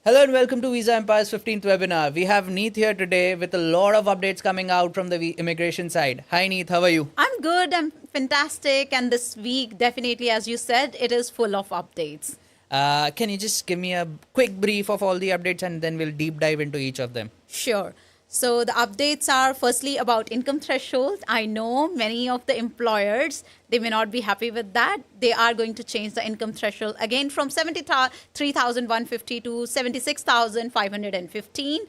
Hello and welcome to Visa Empire's 15th webinar. We have Neet here today with a lot of updates coming out from the immigration side. Hi Neet, how are you? I'm good. I'm fantastic. And this week, definitely, as you said, it is full of updates. Can you just give me a quick brief of all the updates and then we'll deep dive into each of them? Sure. So the updates are firstly about income threshold. I know many of the employers, they may not be happy with that. They are going to change the income threshold again from 73,150 to 76,515.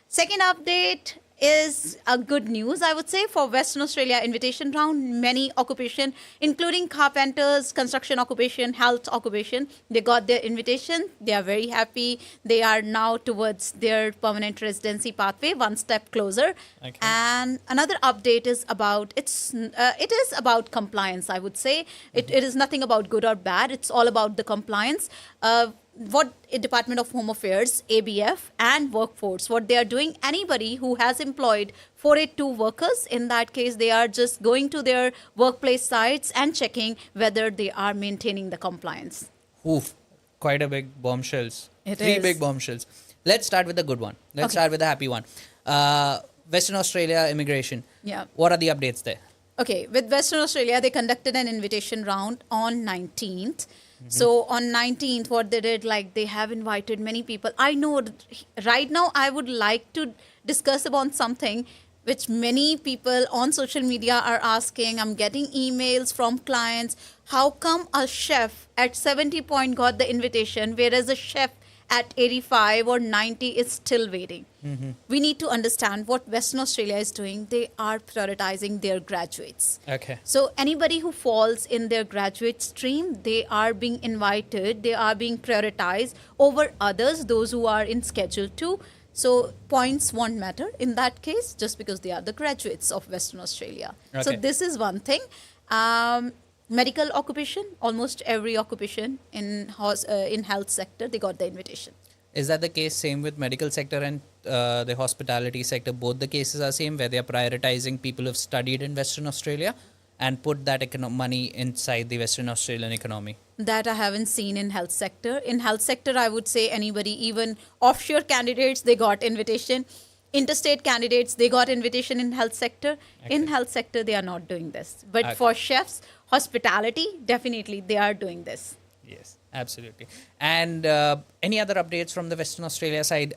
Second update is a good news, I would say, for Western Australia invitation round. Many occupation, including carpenters, construction occupation, health occupation, they got their invitation. They are very happy. They are now towards their permanent residency pathway, one step closer. Okay. And another update is about it is about compliance. I would say it is nothing about good or bad. It's all about the compliance. What Department of Home Affairs, ABF, and Workforce, what they are doing, anybody who has employed 482 workers, in that case, they are just going to their workplace sites and checking whether they are maintaining the compliance. Oof, quite a big bombshells. Three is. big bombshells. Let's start with the good one. Let's start with the happy one. Western Australia immigration. Yeah. What are the updates there? Okay, with Western Australia, they conducted an invitation round on 19th. So on 19th, what they did, like they have invited many people. I know right now I would like to discuss about something which many people on social media are asking. I'm getting emails from clients. How come a chef at 70 point got the invitation, whereas a chef at 85 or 90 is still waiting? We need to understand what Western Australia is doing. They are prioritizing their graduates. Okay. So anybody who falls in their graduate stream, they are being invited, they are being prioritized over others, those who are in Schedule 2. So points won't matter in that case, just because they are the graduates of Western Australia. Okay. So this is one thing. Medical occupation, almost every occupation in health sector, they got the invitation. Is that the case same with medical sector and the hospitality sector? Both the cases are same where they are prioritizing people who have studied in Western Australia and put that money inside the Western Australian economy? That I haven't seen in health sector. In health sector, I would say anybody, even offshore candidates, they got invitation. Interstate candidates, they got invitation in health sector. Okay. In health sector, they are not doing this. But Okay. for chefs, hospitality, definitely they are doing this. Yes, absolutely. And any other updates from the Western Australia side?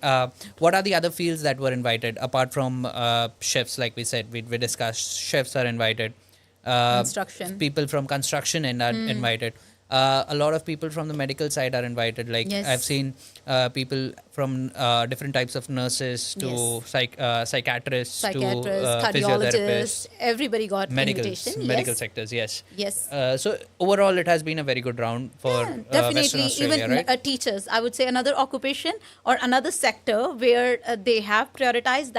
What are the other fields that were invited apart from chefs? Like we said, we discussed chefs are invited. Construction. People from construction and are invited. A lot of people from the medical side are invited. Like Yes. I've seen people from different types of nurses to Yes. psychiatrists to Psychiatrists, physiotherapists, cardiologists, everybody got medical invitation. sectors. Yes. Yes. So overall, it has been a very good round for Western Definitely, Australia, even right? teachers. I would say another occupation or another sector where they have prioritized.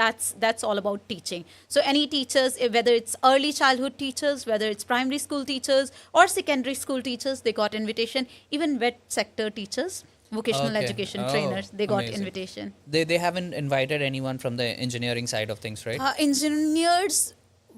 That's all about teaching. So any teachers, whether it's early childhood teachers, whether it's primary school teachers or secondary school teachers, they got invitation. Even vet sector teachers, vocational Okay. education Oh, trainers, they got amazing. invitation. They haven't invited anyone from the engineering side of things, right?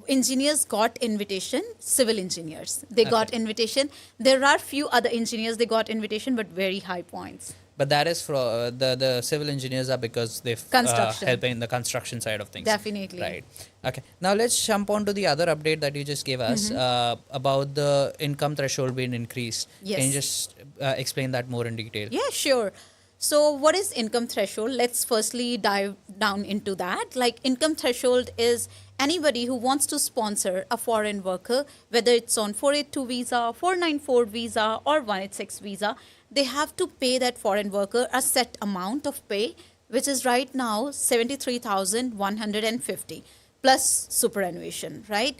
Engineers got invitation. Civil engineers, they got Okay. invitation. There are few other engineers, they got invitation, but very high points. But that is for the civil engineers are because they've Construction. helping in the construction side of things. Definitely. Right. Okay. Now let's jump on to the other update that you just gave us about the income threshold being increased. Yes. Can you just explain that more in detail? Yeah, sure. So what is income threshold? Let's firstly dive down into that. Like income threshold is anybody who wants to sponsor a foreign worker, whether it's on 482 visa, 494 visa or 186 visa, they have to pay that foreign worker a set amount of pay, which is right now 73,150 plus superannuation, right?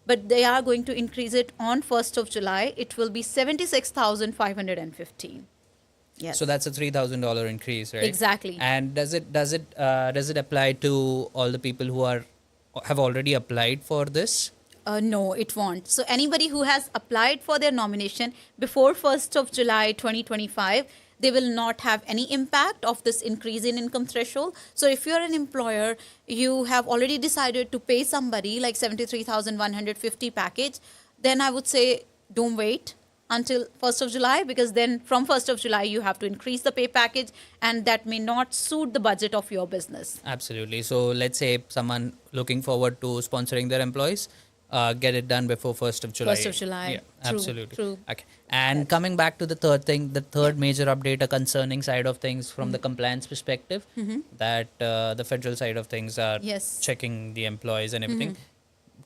But they are going to increase it on 1st of July. It will be 76,515. Yes. So that's a $3,000 increase, right? Exactly. And does it apply to all the people who have already applied for this? No, it won't. So anybody who has applied for their nomination before 1st of July 2025, they will not have any impact of this increase in income threshold. So if you're an employer, you have already decided to pay somebody like 73,150 package, then I would say don't wait until 1st of July, because then from 1st of July you have to increase the pay package, and that may not suit the budget of your business. Absolutely. So let's say someone looking forward to sponsoring their employees, get it done before 1st of July. 1st of July. Yeah, True, absolutely. true. Okay. And coming back to the third thing, the third major update, a concerning side of things from the compliance perspective, that the federal side of things are Yes. checking the employees and everything.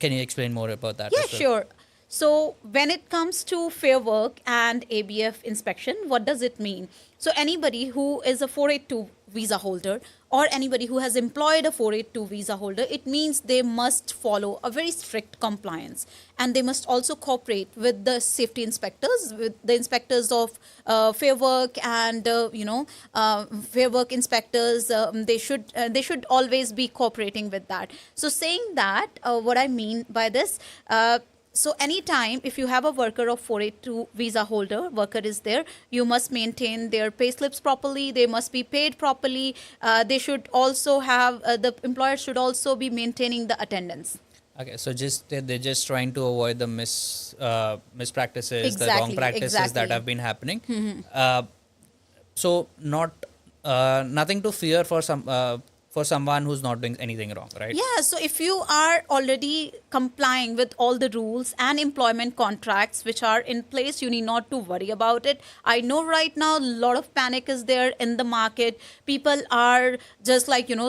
Can you explain more about that? Yeah, as well? sure. So when it comes to fair work and ABF inspection, what does it mean? So anybody who is a 482 visa holder or anybody who has employed a 482 visa holder, it means they must follow a very strict compliance, and they must also cooperate with the safety inspectors, with the inspectors of fair work and fair work inspectors. They should always be cooperating with that. So saying that, what I mean by this. So anytime if you have a worker of 482 visa holder, worker is there, you must maintain their pay slips properly. They must be paid properly. They should also have, the employer should also be maintaining the attendance. Okay, so they're just trying to avoid the mispractices, the wrong Exactly, practices exactly. that have been happening. So not nothing to fear for someone who's not doing anything wrong, right? Yeah, so if you are already complying with all the rules and employment contracts which are in place, you need not to worry about it. I know right now a lot of panic is there in the market. People are just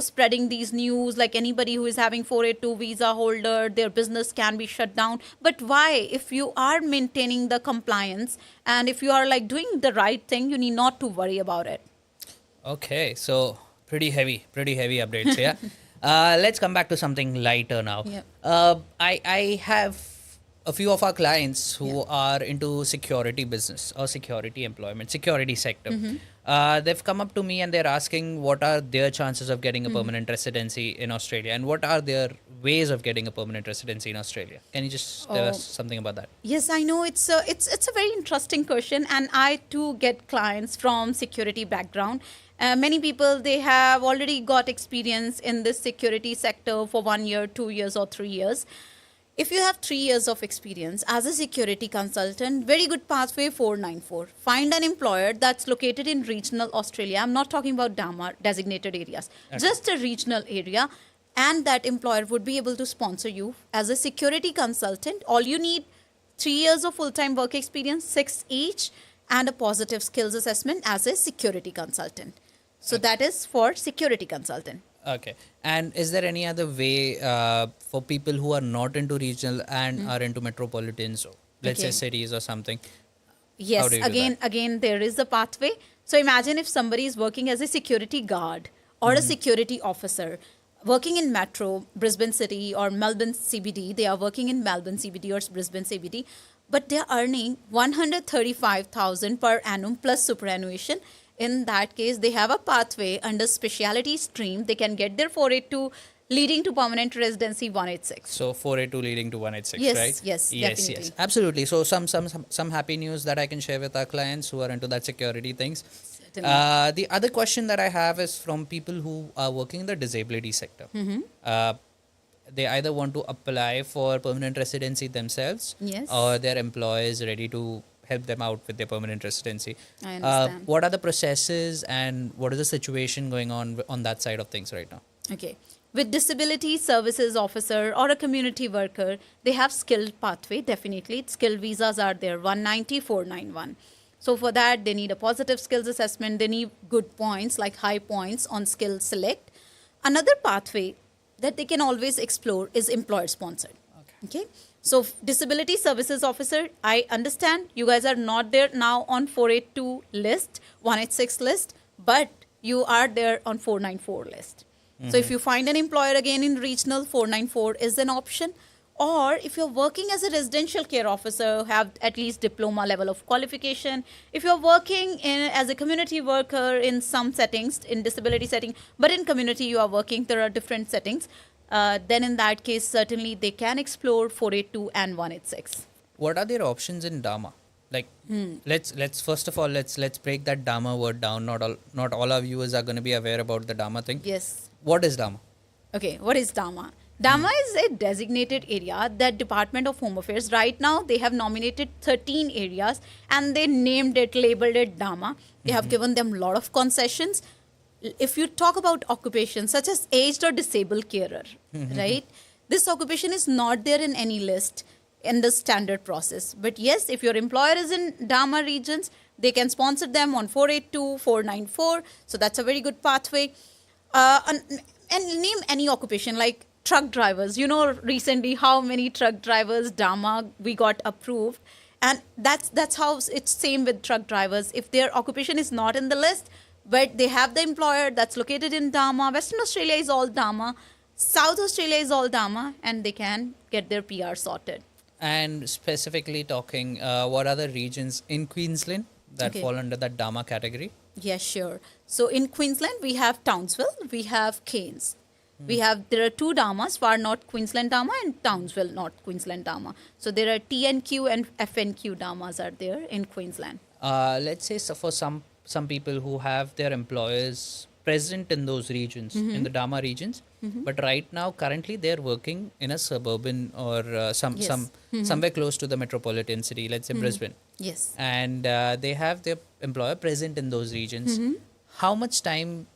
spreading these news like anybody who is having 482 visa holder, their business can be shut down. But why? If you are maintaining the compliance and if you are doing the right thing, you need not to worry about it. Okay, so pretty heavy updates here. Let's come back to something lighter now. Yeah. I have a few of our clients who are into security business or security employment, security sector. They've come up to me and they're asking what are their chances of getting a permanent residency in Australia and what are their ways of getting a permanent residency in Australia. Can you just tell us something about that? Yes, I know it's a very interesting question, and I too get clients from security background. Many people, they have already got experience in this security sector for 1 year, 2 years, or 3 years. If you have 3 years of experience as a security consultant, very good pathway 494. Find an employer that's located in regional Australia. I'm not talking about DAMA designated areas, just a regional area. And that employer would be able to sponsor you as a security consultant. All you need 3 years of full-time work experience, 6 each, and a positive skills assessment as a security consultant. So that is for security consultant. Okay. And is there any other way for people who are not into regional and are into metropolitans, or let's say cities or something? Yes, How do you do that? again, there is a pathway. So imagine if somebody is working as a security guard or a security officer, working in Metro, Brisbane City or Melbourne CBD. They are working in Melbourne CBD or Brisbane CBD, but they are earning 135,000 per annum plus superannuation. In that case, they have a pathway under speciality stream. They can get their 482 leading to permanent residency 186. So 482 leading to 186, Yes, right? yes, definitely. Yes, absolutely. So some happy news that I can share with our clients who are into that security things. The other question that I have is from people who are working in the disability sector. They either want to apply for permanent residency themselves, Yes. or their employer is ready to help them out with their permanent residency. I understand. What are the processes and what is the situation going on that side of things right now? Okay. With disability services officer or a community worker, they have skilled pathway, definitely. Skilled visas are there, 190, 491. So for that, they need a positive skills assessment. They need good points, like high points on skill select. Another pathway that they can always explore is employer sponsored. Okay. So disability services officer, I understand you guys are not there now on 482 list, 186 list, but you are there on 494 list. So if you find an employer again in regional, 494 is an option. Or if you're working as a residential care officer, have at least diploma level of qualification. If you're working as a community worker in some settings, in disability setting, but in community you are working, there are different settings. Then in that case, certainly they can explore 482 and 186. What are their options in Dharma? Like, let's first of all let's break that Dharma word down. Not all our viewers are going to be aware about the Dharma thing. Yes. What is Dharma? Okay, what is Dharma? Dama is a designated area that Department of Home Affairs, right now, they have nominated 13 areas and they named it, labeled it Dama. They have given them a lot of concessions. If you talk about occupations such as aged or disabled carer, right? This occupation is not there in any list in the standard process. But yes, if your employer is in Dama regions, they can sponsor them on 482, 494. So that's a very good pathway. And name any occupation like truck drivers. You know, recently how many truck drivers Dama we got approved, and that's how it's same with truck drivers. If their occupation is not in the list, but they have the employer that's located in Dama, Western Australia is all Dama, South Australia is all Dama, and they can get their PR sorted. And specifically talking, what are the regions in Queensland that Okay. fall under that Dama category? Yes, sure. So in Queensland, we have Townsville, we have Cairns. There are two Damas, Far North Queensland Dama and Townsville North Queensland Dama. So there are TNQ and FNQ Damas are there in Queensland. Let's say so for some people who have their employers present in those regions, in the Dama regions, but right now currently they're working in a suburban or Yes. somewhere close to the metropolitan city, let's say Brisbane, Yes. and they have their employer present in those regions. How much time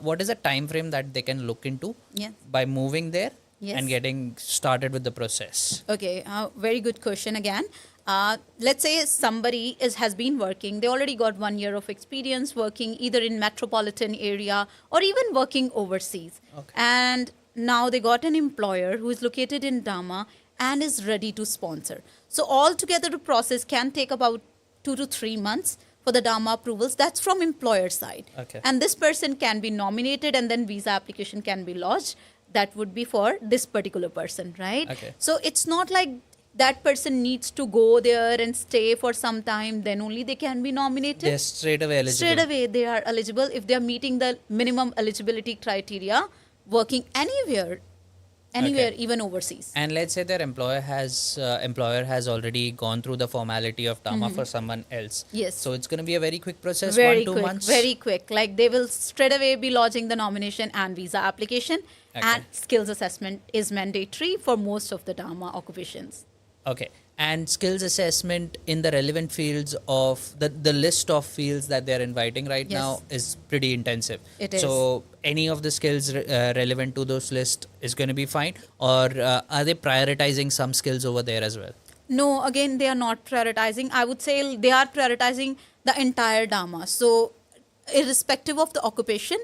what is the time frame that they can look into Yes. by moving there Yes. and getting started with the process? Okay, very good question again. Let's say somebody has been working, they already got 1 year of experience working either in metropolitan area or even working overseas. Okay. And now they got an employer who is located in Dama and is ready to sponsor. So altogether the process can take about 2 to 3 months for the Dama approvals. That's from employer side. Okay. And this person can be nominated and then visa application can be lodged. That would be for this particular person, right? Okay. So it's not like that person needs to go there and stay for some time, then only they can be nominated. They're straight away eligible. Straight away they are eligible if they are meeting the minimum eligibility criteria, working anywhere, Okay. even overseas. And let's say their employer has already gone through the formality of Dama for someone else. Yes. So it's going to be a very quick process. Very 1-2 quick, months. very quick. Like they will straight away be lodging the nomination and visa application, Okay. and skills assessment is mandatory for most of the Dama occupations. Okay. And skills assessment in the relevant fields of the list of fields that they're inviting right Yes. now is pretty intensive. It is. So any of the skills relevant to those lists is going to be fine, or are they prioritizing some skills over there as well? No, again, they are not prioritizing. I would say they are prioritizing the entire Dama. So, irrespective of the occupation,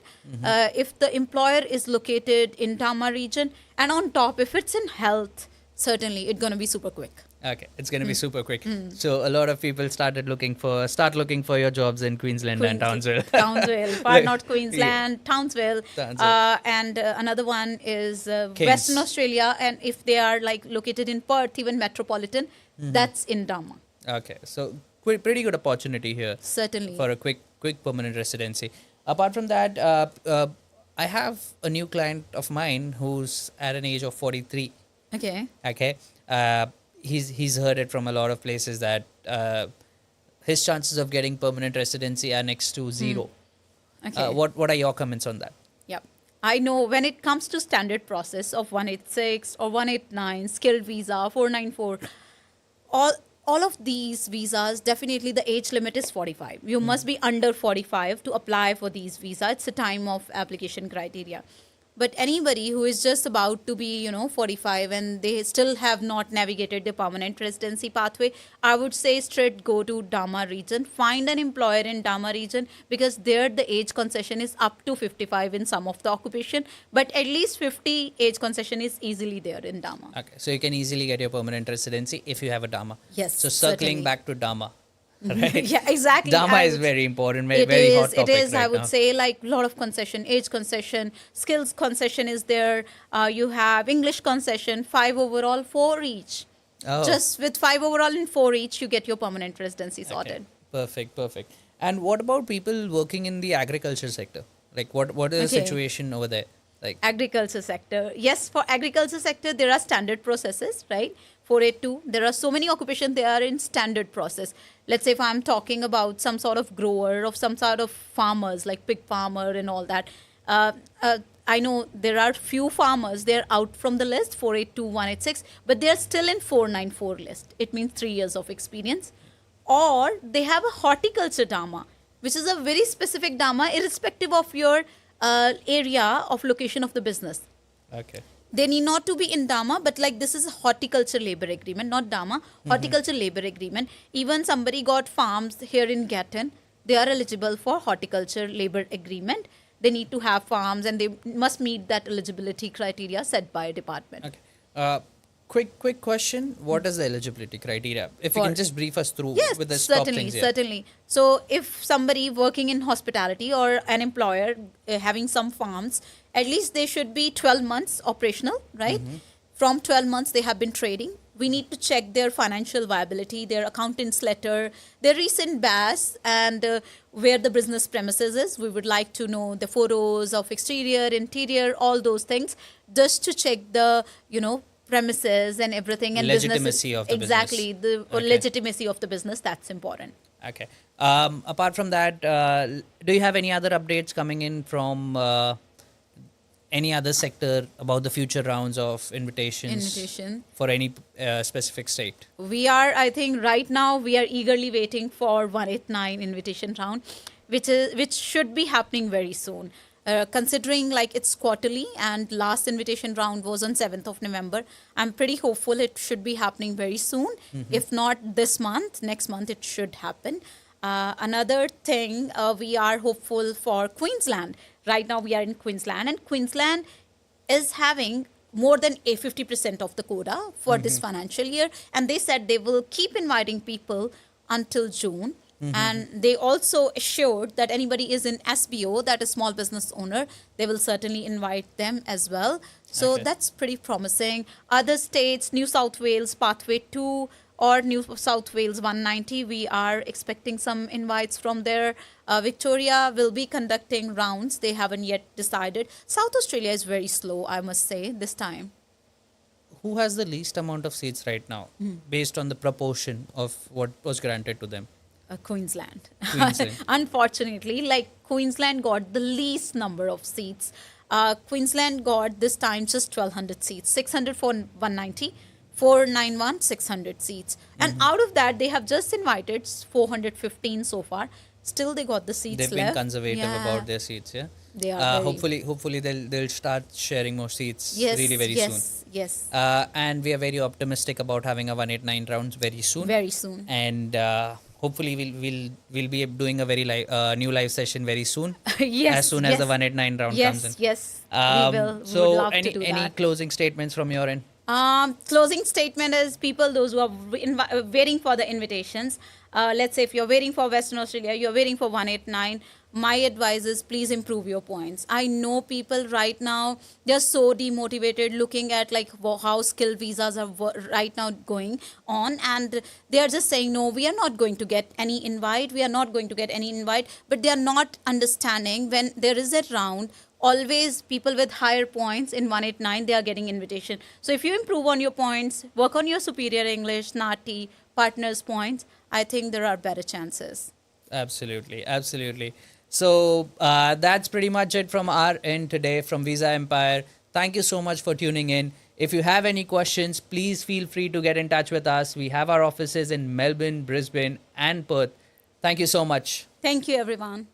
if the employer is located in Dama region, and on top, if it's in health, certainly it's going to be super quick. Okay, it's going to be super quick. So a lot of people start looking for your jobs in Queensland and Townsville. Townsville, Far Like- North Queensland, Townsville. Townsville. And another one is Cairns. Western Australia. And if they are like located in Perth, even metropolitan, that's in Dama. Okay, so pretty good opportunity here Certainly. for a quick permanent residency. Apart from that, I have a new client of mine who's at an age of 43. Okay. Okay, he's heard it from a lot of places that his chances of getting permanent residency are next to zero. Okay. What are your comments on that? Yeah. I know when it comes to standard process of 186 or 189, skilled visa, 494, all of these visas, definitely the age limit is 45. You must be under 45 to apply for these visas. It's a time of application criteria. But anybody who is just about to be, 45 and they still have not navigated the permanent residency pathway, I would say straight go to Dama region. Find an employer in Dama region because there the age concession is up to 55 in some of the occupation. But at least 50 age concession is easily there in Dama. Okay, so you can easily get your permanent residency if you have a Dama. Yes, So circling certainly. back to Dama, right? Yeah, exactly. Dama I is would- very important, It very hot is. topic It is. right I would now. say like a lot of concession, age concession, skills concession is there. You have English concession, 5 overall, 4 each. Oh. Just with 5 overall and 4 each, you get your permanent residency Okay. sorted. Perfect. And what about people working in the agriculture sector? Like what is the Okay. situation over there? Like Agriculture sector. Yes, for agriculture sector, there are standard processes, right? 482. There are so many occupations, they are in standard process. Let's say if I'm talking about some sort of grower or some sort of farmers, like pig farmer and all that. I know there are few farmers, they're out from the list, 482,186, but they're still in 494 list. It means 3 years of experience. Or they have a horticulture dharma, which is a very specific dharma, irrespective of your area of location of the business. Okay. They need not to be in Dharma, but like this is a horticulture labor agreement, not Dharma, horticulture labor agreement. Even somebody got farms here in Gatton, they are eligible for horticulture labor agreement. They need to have farms and they must meet that eligibility criteria set by a department. Okay. Quick question. What is the eligibility criteria? If you can just brief us through Yes, with the top certainly, things here. certainly. So if somebody working in hospitality or an employer having some farms, at least they should be 12 months operational, right? From 12 months they have been trading. We need to check their financial viability, their accountant's letter, their recent BAS, and where the business premises is. We would like to know the photos of exterior, interior, all those things, just to check the, premises and everything, and Legitimacy of the business. exactly, the legitimacy of the business. That's important. Okay. Apart from that, do you have any other updates coming in from any other sector about the future rounds of invitations for any specific state? We are, I think, right now we are eagerly waiting for 189 invitation round, which should be happening very soon. Considering like it's quarterly and last invitation round was on 7th of November, I'm pretty hopeful it should be happening very soon. If not this month, next month it should happen. Another thing, we are hopeful for Queensland. Right now we are in Queensland, and Queensland is having more than 50% of the quota for this financial year. And they said they will keep inviting people until June. And they also assured that anybody is in SBO, that is small business owner, they will certainly invite them as well. So that's pretty promising. Other states, New South Wales Pathway 2 or New South Wales 190, we are expecting some invites from there. Victoria will be conducting rounds. They haven't yet decided. South Australia is very slow, I must say, this time. Who has the least amount of seats right now, based on the proportion of what was granted to them? Queensland. Queensland. Unfortunately, like Queensland got the least number of seats. Queensland got this time just 1,200 seats, 600 for 190, 491, 600 seats. And out of that, they have just invited 415 so far. Still, they got the seats They've left. been conservative about their seats, yeah? They are Hopefully they'll start sharing more seats really very soon. Yes. And we are very optimistic about having a 189 rounds very soon. Very soon. And hopefully we'll be doing a very new live session very soon. Yes. As soon as the 189 round comes in. Yes. We will. So we would love to do any that. closing statements from your end? Closing statement is people, those who are waiting for the invitations. Let's say if you're waiting for Western Australia, you're waiting for 189. My advice is please improve your points. I know people right now, they're so demotivated looking at like how skill visas are right now going on. And they're just saying, no, we are not going to get any invite. We are not going to get any invite. But they're not understanding when there is a round, always people with higher points in 189, they are getting invitation. So if you improve on your points, work on your superior English, NATI, partners points, I think there are better chances. Absolutely. So that's pretty much it from our end today from Visa Empire. Thank you so much for tuning in. If you have any questions, please feel free to get in touch with us. We have our offices in Melbourne, Brisbane, and Perth. Thank you so much. Thank you, everyone.